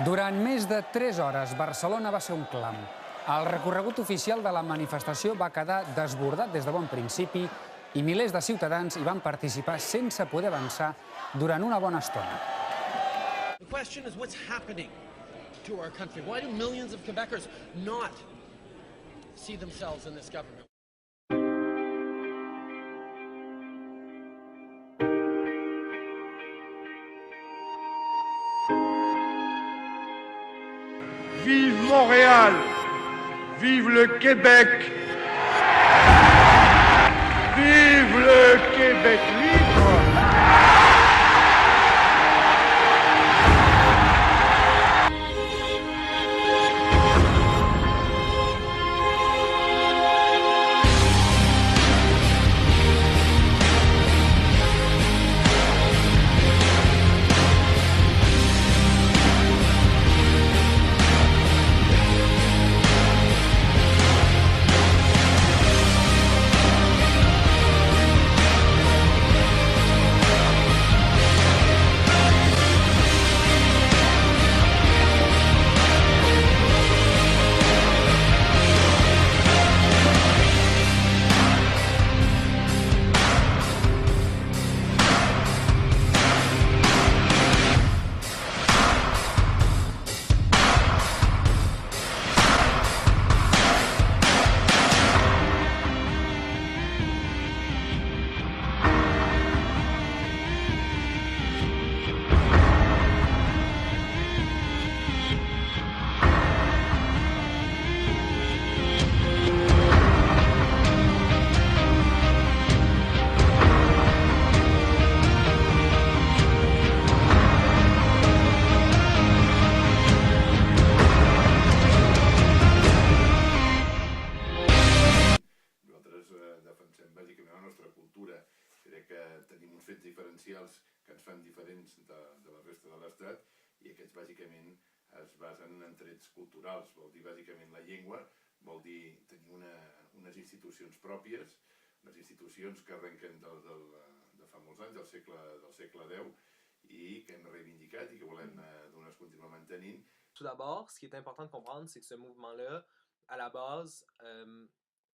Durant més de 3 hores, Barcelona va ser un clam. El recorregut oficial de la manifestació va quedar desbordat des de bon principi i milers de ciutadans hi van participar sense poder avançar durant una bona estona. The question is what's happening to our country? Why do millions of Quebecers not see themselves in this government? Vive Montréal! Vive le Québec! Vive le Québec libre! Defensem bàsicament la nostra cultura. Crec que tenim uns fets diferencials que ens fan diferents de la resta de l'Estat i aquests bàsicament es basen en trets culturals. Vol dir bàsicament la llengua, vol dir tenir unes institucions pròpies, unes institucions que arrenquen de fa molts anys, del segle X, i que hem reivindicat i que volem continuar mantenint. Tout d'abord, ce qui est important de comprendre, c'est que ce mouvement-là, à la base,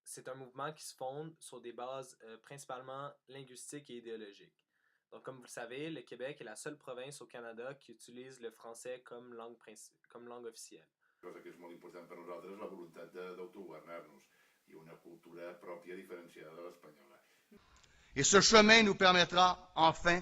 c'est un mouvement qui se fonde sur des bases principalement linguistiques et idéologiques. Donc, comme vous le savez, le Québec est la seule province au Canada qui utilise le français comme langue officielle. Cosa que és molt important per nosaltres, la voluntat d'autogovernar-nos i una cultura pròpia diferenciada de l'espanyola. Et ce chemin nous permettra enfin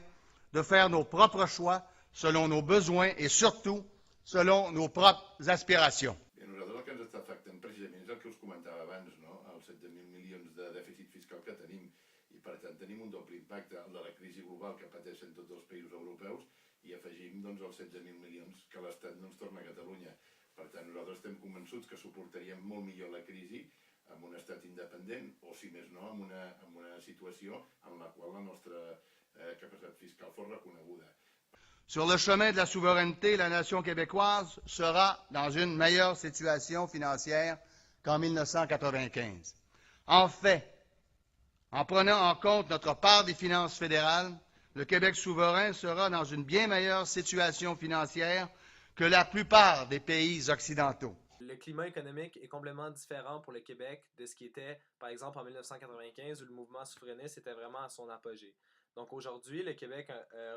de faire nos propres choix selon nos besoins et surtout selon nos propres aspirations. I a nosaltres el que ens està afectant precisament és el que us comentava abans, no? Els 16.000 milions de dèficit fiscal que tenim i per tant tenim un doble impacte, el de la crisi global que pateixen tots els països europeus i afegim els 16.000 milions que l'Estat no ens torna a Catalunya. Per tant, nosaltres estem convençuts que suportaríem molt millor la crisi amb un estat independent o, si més no, amb una situació en la qual la nostra capacitat fiscal fos reconeguda. Sur le chemin de la souveraineté, la nation québécoise sera dans une meilleure situation financière qu'en 1995. En fait, en prenant en compte notre part des finances fédérales, le Québec souverain sera dans une bien meilleure situation financière que la plupart des pays occidentaux. Le climat économique est complètement différent pour le Québec de ce qui était, par exemple, en 1995, où le mouvement souverainiste était vraiment à son apogée. Donc aujourd'hui, le Québec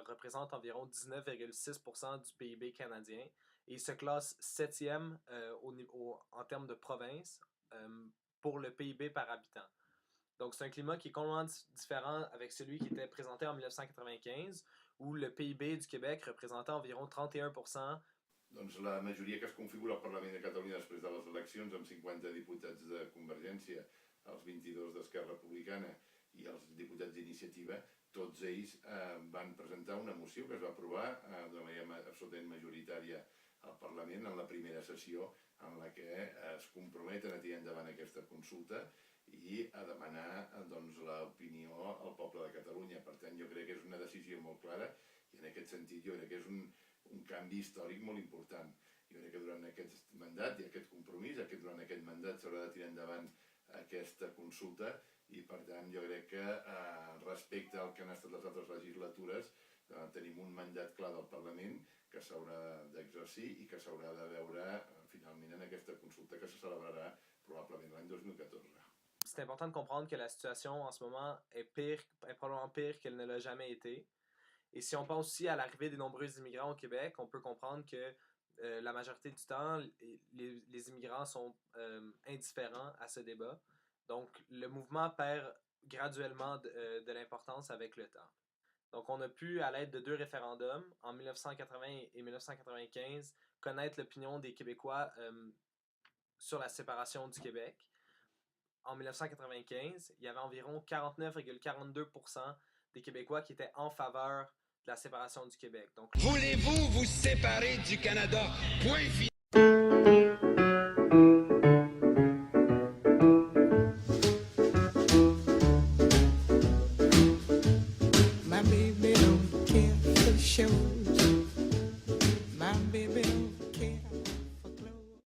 représente environ 19,6% du PIB canadien et il se classe 7e en termes de province pour le PIB par habitant. Donc c'est un climat qui est complètement différent avec celui qui était présenté en 1995, où le PIB du Québec représentait environ 31%. Doncs la majoria que es configura al Parlament de Catalunya després de les eleccions, amb 50 diputats de Convergència, els 22 d'Esquerra Republicana i els diputats d'Iniciativa, tots ells van presentar una moció que es va aprovar de manera absolutament majoritària al Parlament en la primera sessió en la que es comprometen a tirar endavant aquesta consulta i a demanar l'opinió al poble de Catalunya. Per tant, jo crec que és una decisió molt clara i en aquest sentit jo crec que és un canvi històric molt important. Jo crec que durant aquest mandat i aquest compromís, durant aquest mandat s'haurà de tirar endavant aquesta consulta i per tant jo crec que respecte al que han estat les altres legislatures tenim un mandat clar del Parlament que s'haurà d'exercir i que s'haurà de veure finalment en aquesta consulta que se celebrarà probablement l'any 2014. C'est important de comprendre que la situation en ce moment est probablement pire qu'elle ne l'a jamais été. Et si on pense aussi à l'arrivée des nombreux immigrants au Québec, on peut comprendre que la majorité du temps, les immigrants sont indifférents à ce débat. Donc, le mouvement perd graduellement de l'importance avec le temps. Donc, on a pu, à l'aide de 2 référendums, en 1980 et 1995, connaître l'opinion des Québécois sur la séparation du Québec. En 1995, il y avait environ 49,42% des Québécois qui étaient en faveur de la séparation du Québec. Donc, voulez-vous vous séparer du Canada? Point final. My baby don't care for the show.